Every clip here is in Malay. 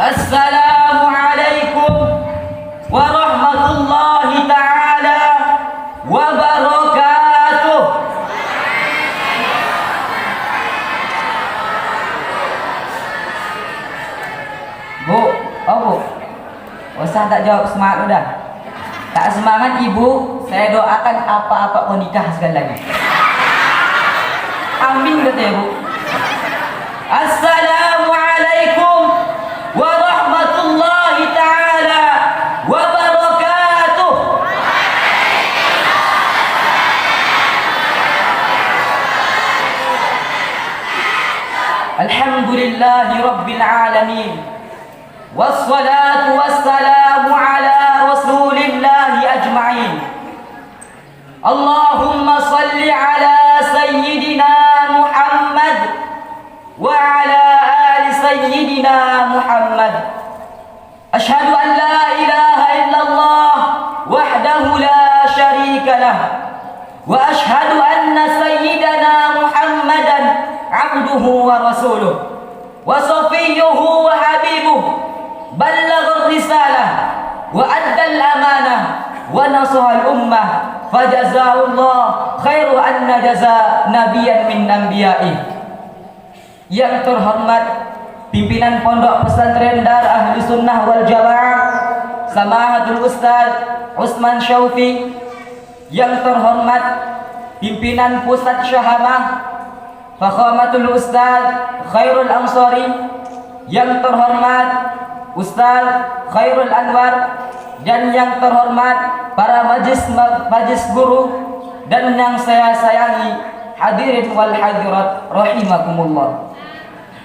Assalamualaikum warahmatullahi ta'ala wabarakatuh. Bu, Bu. Usah tak jawab semangat udah. Tak semangat ibu, saya doakan apa-apa pun nikah sekali lagi. Amin kata ya bu. Assalamualaikum warahmatullahi ta'ala wabarakatuh. Alhamdulillahi rabbil alamin. Wassalatu wassalamu ala rasulillahi ajma'in. Allahumma salli ala sayyidina Muhammad wa ala ali sayyidina Muhammad. Ashhadu an la ilaha illallah wahdahu la syarika lah, wa ashhadu anna sayyidana Muhammadan abduhu wa rasuluh wa safiyyuhu wa habibuh, ballagha risalah wa adda al-amanah wa nasaha al-ummah, fajazahullah khairu anna jaza nabiyan min anbiya'i. Yang terhormat pimpinan Pondok Pesantren Dar Ahli Sunnah wal Jamaah Samahatul Ustaz Usman Syaufi. Yang terhormat pimpinan Pusat Syahamah Fakhamatul Ustaz Khairul Ansari. Yang terhormat Ustaz Khairul Anwar. Dan yang terhormat para majlis guru dan yang saya sayangi hadirin wal hadirat rahimakumullah.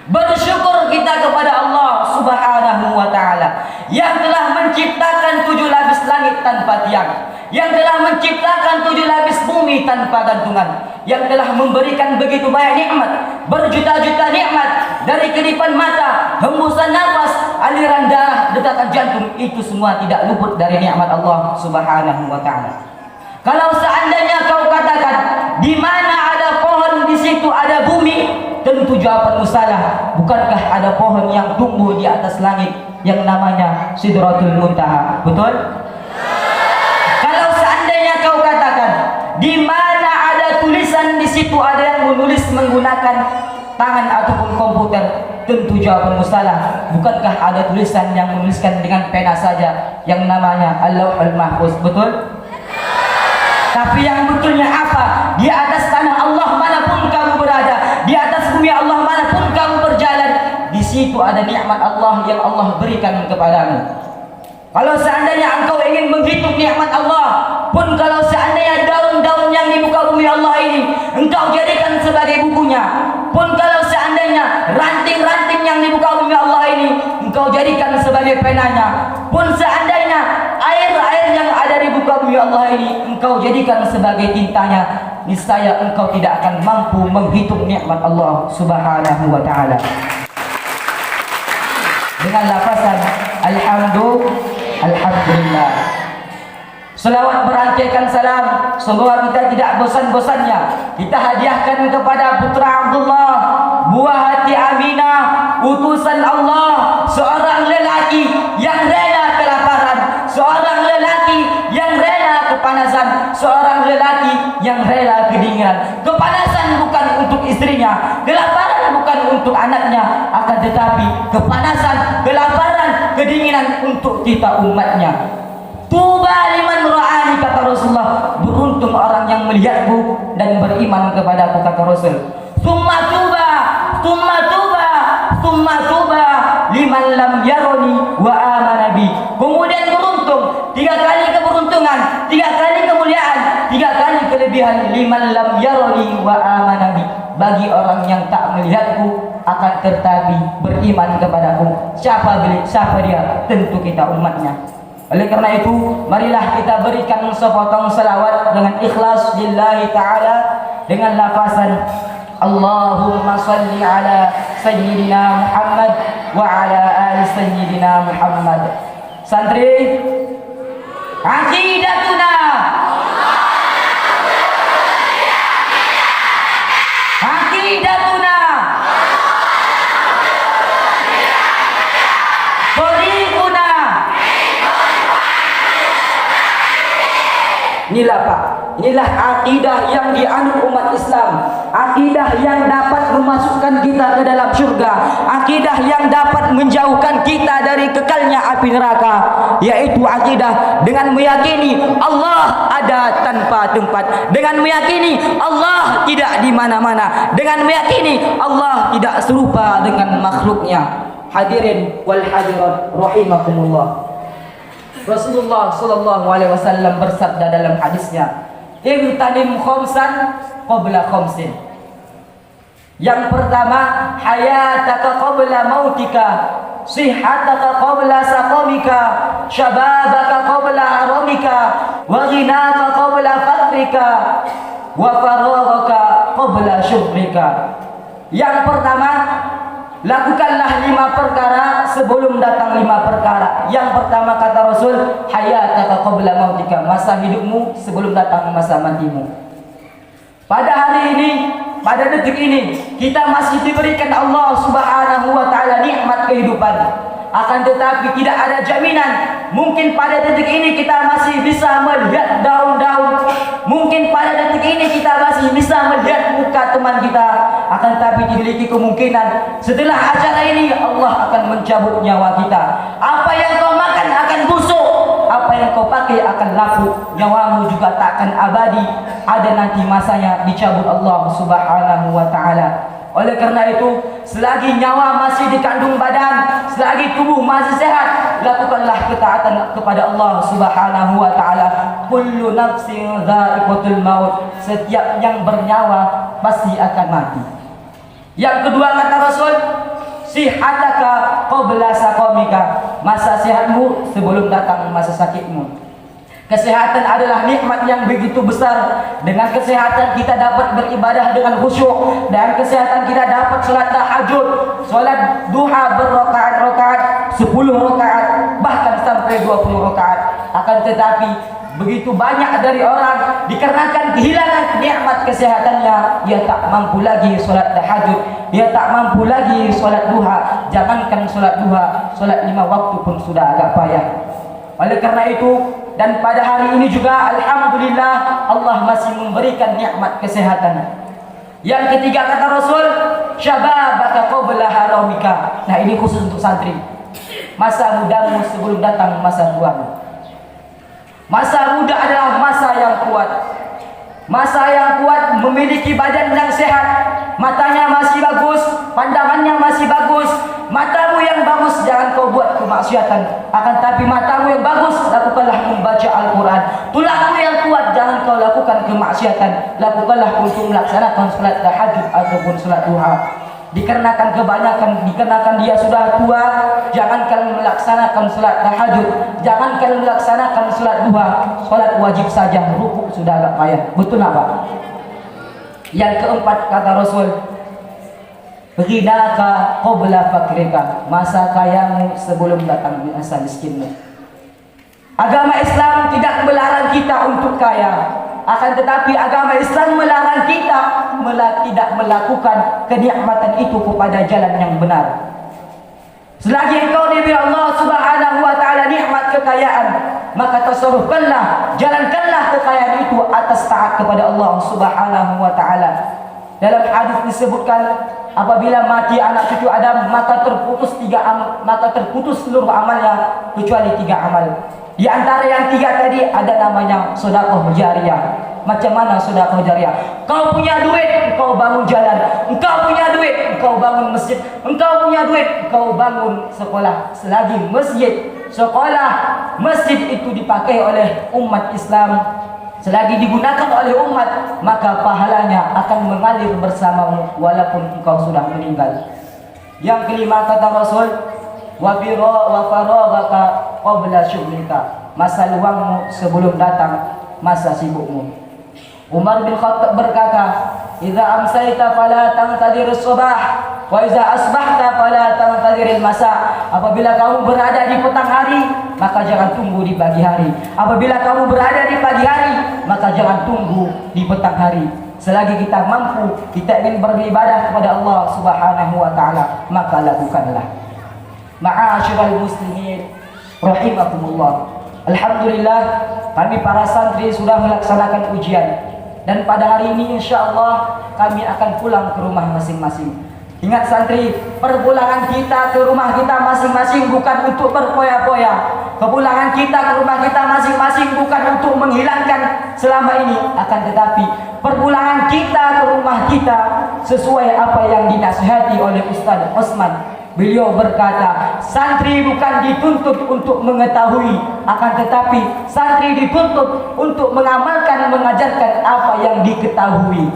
Bersyukur kita kepada Allah Subhanahu wa ta'ala yang telah menciptakan 7 lapis langit tanpa tiang, yang telah menciptakan 7 lapis bumi tanpa gantungan, yang telah memberikan begitu banyak nikmat, berjuta-juta nikmat, dari kedipan mata, hembusan nafas, aliran darah, detakan jantung, itu semua tidak luput dari nikmat Allah Subhanahu wa ta'ala. Kalau seandainya kau katakan di mana ada pohon di situ ada bumi, tentu jawabanmu salah. Bukankah ada pohon yang tumbuh di atas langit yang namanya Sidratul Muntaha? Betul? Kalau seandainya kau katakan di mana ada tulisan di situ ada yang menulis menggunakan tangan ataupun komputer, tentu jawabanmu salah. Bukankah ada tulisan yang menuliskan dengan pena saja yang namanya Al-Lauhul Mahfuz? Betul? Tapi yang betulnya apa? Di atas tanah Allah manapun kamu berada, di atas bumi Allah manapun kamu berjalan, di situ ada nikmat Allah yang Allah berikan kepadamu. Kalau seandainya engkau ingin menghitung nikmat Allah, pun kalau seandainya daun-daun yang di muka bumi Allah ini engkau jadikan sebagai bukunya, pun kalau seandainya ranting-ranting yang di muka bumi Allah ini engkau jadikan sebagai penanya, pun seandainya air-air yang ada di muka bumi Allah ini engkau jadikan sebagai tintanya, niscaya engkau tidak akan mampu menghitung nikmat Allah Subhanahu wa ta'ala. Dengan lafazan Alhamdulillah, selawat berangkaikan salam, semoga kita tidak bosan-bosannya kita hadiahkan kepada putra Abdullah, buah hati Aminah, utusan Allah, seorang lelaki yang rela kelaparan, seorang lelaki yang rela kepanasan, seorang lelaki yang rela kedinginan. Kepanasan bukan untuk istrinya, kelaparan bukan untuk anaknya, akan tetapi kepanasan, kelaparan, kedinginan untuk kita umatnya. Tuba liman ra'ani, kata Rasulullah, beruntung orang yang melihatku dan beriman kepadaku, kata Rasul. Summa tuba, summa tuba, summa tuba liman lam yaroni wa amana bi. Kemudian beruntung, 3 kali keberuntungan, 3 kali kemuliaan, 3 kali kelebihan, liman lam yaroni wa amana bi, bagi orang yang tak melihatku akan tetapi beriman kepadaku. Siapa dia? Tentu kita umatnya. Oleh karena itu, marilah kita berikan sepotong selawat dengan ikhlas lillahi ta'ala dengan lafazan Allahumma salli ala sayyidina Muhammad wa ala ali sayyidina Muhammad. Santri, aqidatuna, aqidatuna, Inilah Pak, inilah akidah yang dianut umat Islam, akidah yang dapat memasukkan kita ke dalam surga, akidah yang dapat menjauhkan kita dari kekalnya api neraka, yaitu akidah dengan meyakini Allah ada tanpa tempat, dengan meyakini Allah tidak di mana-mana, dengan meyakini Allah tidak serupa dengan makhluknya. Hadirin wal hadirat rahimakumullah. Rasulullah sallallahu alaihi wasallam bersabda dalam hadisnya, "Imtanim khamsan qabla khamsin." Yang pertama, hayataka qabla mautika, sihhataka qabla saqamika, syababaka qabla haramika, wa ghinaka qabla fakrika, wa faraghaka qabla syughlika. Yang pertama, lakukanlah 5 perkara sebelum datang 5 perkara. Yang pertama kata Rasul, hayataka qabla mautika, masa hidupmu sebelum datang masa matimu. Pada hari ini, pada detik ini, kita masih diberikan Allah Subhanahu wa taala nikmat kehidupan. Akan tetapi tidak ada jaminan. Mungkin pada detik ini kita masih bisa melihat daun-daun. Mungkin pada detik ini kita masih bisa melihat muka teman kita. Akan tetapi dimiliki kemungkinan setelah acara ini Allah akan mencabut nyawa kita. Apa yang kau makan akan busuk, apa yang kau pakai akan lapuk, nyawamu juga tak akan abadi. Ada nanti masanya dicabut Allah Subhanahu wa taala. Oleh karena itu, selagi nyawa masih dikandung badan, selagi tubuh masih sehat, lakukanlah ketaatan kepada Allah Subhanahu wa taala. Kullu nafsin dha'iqatul maut, setiap yang bernyawa pasti akan mati. Yang kedua kata Rasul, sihhataka qabla saqamika, masa sehatmu sebelum datang masa sakitmu. Kesehatan adalah nikmat yang begitu besar. Dengan kesehatan kita dapat beribadah dengan khusyuk, dan kesehatan kita dapat salat tahajud, salat duha berrakaat-rakaat, 10 rakaat, bahkan sampai 20 rakaat. Akan tetapi begitu banyak dari orang dikarenakan kehilangan nikmat kesehatannya, dia tak mampu lagi salat tahajud, dia tak mampu lagi salat duha. Jangankan salat duha, salat 5 waktu pun sudah agak payah. Oleh karena itu, dan pada hari ini juga alhamdulillah Allah masih memberikan nikmat kesehatan. Yang ketiga kata Rasul, syababaka qabla haramika. Nah, ini khusus untuk santri. Masa mudamu sebelum datang masa tuamu. Masa muda adalah masa yang kuat. Masa yang kuat memiliki badan yang sehat, matanya masih bagus, pandangannya masih bagus. Matamu yang bagus jangan kau buat kemaksiatan, akan tapi matamu yang bagus lakukanlah membaca Al-Quran. Tulangmu yang kuat jangan kau lakukan kemaksiatan, lakukanlah untuk melaksanakan salat tahajud ataupun salat duha. Dikarenakan dikarenakan dia sudah tua, jangankan melaksanakan salat tahajud, jangankan melaksanakan salat duha, salat wajib saja rukuk sudah agak payah. Betul tak Pak? Yang keempat kata Rasul, ghinaka qabla fakrika, masa kayamu sebelum datang masa miskinmu. Agama Islam tidak melarang kita untuk kaya, akan tetapi agama Islam melarang kita tidak melakukan kenikmatan itu kepada jalan yang benar. Selagi engkau diberi Allah Subhanahu wa taala nikmat kekayaan, maka tasarrufkanlah, jalankanlah kekayaan itu atas taat kepada Allah Subhanahu wa taala. Dalam hadis disebutkan, apabila mati anak cucu Adam, maka terputus seluruh amalnya kecuali 3 amal. Di antara yang 3 tadi ada namanya sedekah jariyah. Macam mana sedekah jariyah? Kau punya duit, kau bangun jalan. Engkau punya duit, kau bangun masjid. Engkau punya duit, kau bangun sekolah. Selagi masjid, sekolah, masjid itu dipakai oleh umat Islam, selagi digunakan oleh umat, maka pahalanya akan mengalir bersamamu walaupun engkau sudah meninggal. Yang kelima kata Rasul, wa faraghaka qabla syughlika, masa luangmu sebelum datang masa sibukmu. Umar bin Khattab berkata, idza amsayta fala tantadhir as-subah wa idza asbahta fala tantadhir al-masa. Apabila kamu berada di petang hari, maka jangan tunggu di pagi hari. Apabila kamu berada di pagi hari, maka jangan tunggu di petang hari. Selagi kita mampu, kita ingin beribadah kepada Allah Subhanahu wa taala, maka lakukanlah. Ma'asyiral muslimin rahimakumullah. Alhamdulillah, kami para santri sudah melaksanakan ujian. Dan pada hari ini insya Allah kami akan pulang ke rumah masing-masing. Ingat santri, perpulangan kita ke rumah kita masing-masing bukan untuk berpoya-poya. Kepulangan kita ke rumah kita masing-masing bukan untuk menghilangkan selama ini, akan tetapi perpulangan kita ke rumah kita sesuai apa yang dinasihati oleh Ustaz Osman. Beliau berkata, santri bukan dituntut untuk mengetahui, akan tetapi santri dituntut untuk mengamalkan, mengajarkan apa yang diketahui.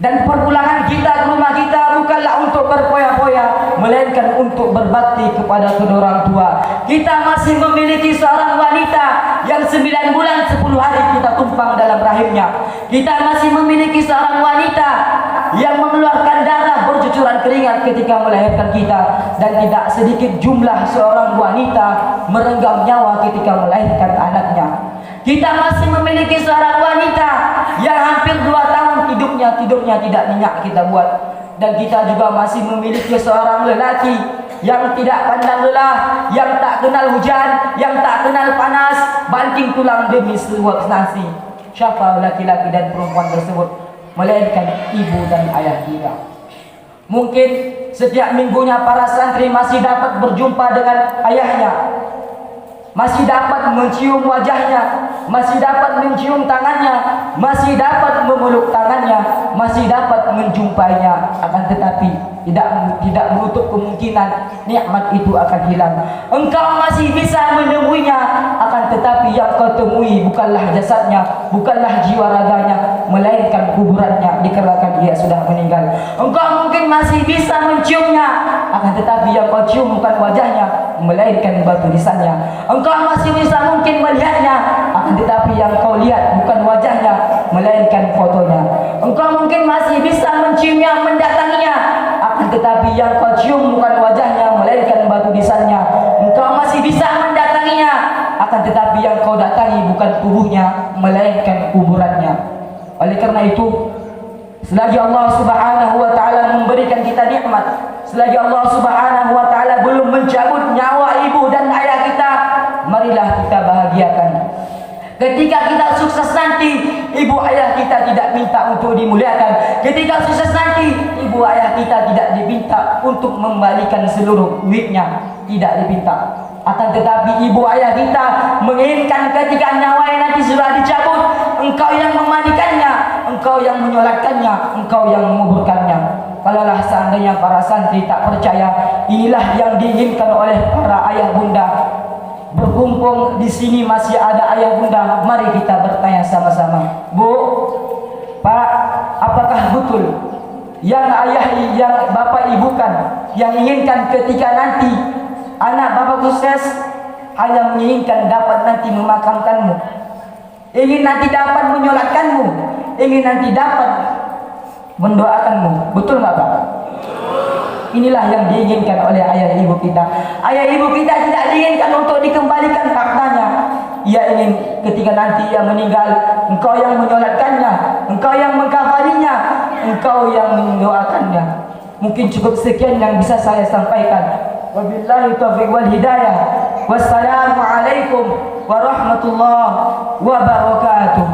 Dan perpulangan kita ke rumah kita bukanlah untuk berpoya-poya, melainkan untuk berbakti kepada kedua orang tua. Kita masih memiliki seorang wanita yang 9 bulan 10 hari kita tumpang dalam rahimnya. Kita masih memiliki seorang wanita yang mengeluarkan darah bercucuran keringat ketika melahirkan kita. Dan tidak sedikit jumlah seorang wanita merenggam nyawa ketika melahirkan anaknya. Kita masih memiliki seorang wanita yang hampir 2 tahun tidurnya tidak nyenyak kita buat. Dan kita juga masih memiliki seorang lelaki yang tidak pandang lelah, yang tak kenal hujan, yang tak kenal panas, banting tulang demi seluap nasi. Siapa laki-laki dan perempuan tersebut? Melainkan ibu dan ayah kita. Mungkin setiap minggunya para santri masih dapat berjumpa dengan ayahnya, masih dapat mencium wajahnya, masih dapat mencium tangannya, masih dapat memeluk tangannya, masih dapat menjumpainya. Akan tetapi tidak menutup kemungkinan nikmat itu akan hilang. Engkau masih bisa menemuinya, akan tetapi yang kau temui bukanlah jasadnya, bukanlah jiwa raganya, melainkan kuburannya, dikarenakan dia sudah meninggal. Engkau mungkin masih bisa menciumnya, akan tetapi yang kau cium bukan wajahnya, melainkan batu nisannya. Engkau masih bisa mungkin melihatnya, akan tetapi yang kau lihat bukan wajahnya, melainkan fotonya. Engkau mungkin masih bisa menciumnya, mendatanginya, akan tetapi yang kau cium bukan wajahnya, melainkan batu nisannya. Engkau masih bisa mendatanginya, akan tetapi yang kau datangi bukan tubuhnya, melainkan kuburannya. Oleh karena itu, selagi Allah Subhanahu wa taala memberikan kita nikmat, selagi Allah Subhanahu wa taala belum mencabut nyawa ibu dan ayah kita, marilah kita bahagiakan. Ketika kita sukses nanti, ibu ayah kita tidak minta untuk dimuliakan. Ketika sukses nanti, ibu ayah kita tidak diminta untuk membalikan seluruh duitnya, tidak diminta. Akan tetapi ibu ayah kita menginginkan ketika nyawanya nanti sudah dicabut, engkau yang memandikannya, engkau yang menyolatkannya, engkau yang menguburkannya. Kalaulah seandainya para santri tak percaya, inilah yang diinginkan oleh para ayah bunda. Berkumpul di sini masih ada ayah bunda, mari kita bertanya sama-sama. Bu, Pak, apakah betul yang ayah, yang bapak ibukan, yang inginkan ketika nanti anak bapak sukses hanya menginginkan dapat nanti memakamkanmu, ingin nanti dapat menyolatkanmu, ingin nanti dapat mendoakanmu? Betul nggak Pak? Inilah yang diinginkan oleh ayah ibu kita. Ayah ibu kita tidak diinginkan untuk dikembalikan hartanya. Ia ingin ketika nanti ia meninggal, engkau yang menyolatkannya, engkau yang mengkafaninya, engkau yang mendoakannya. Mungkin cukup sekian yang bisa saya sampaikan. Wabillahi taufiq wal hidayah. Wassalamualaikum warahmatullahi wabarakatuh.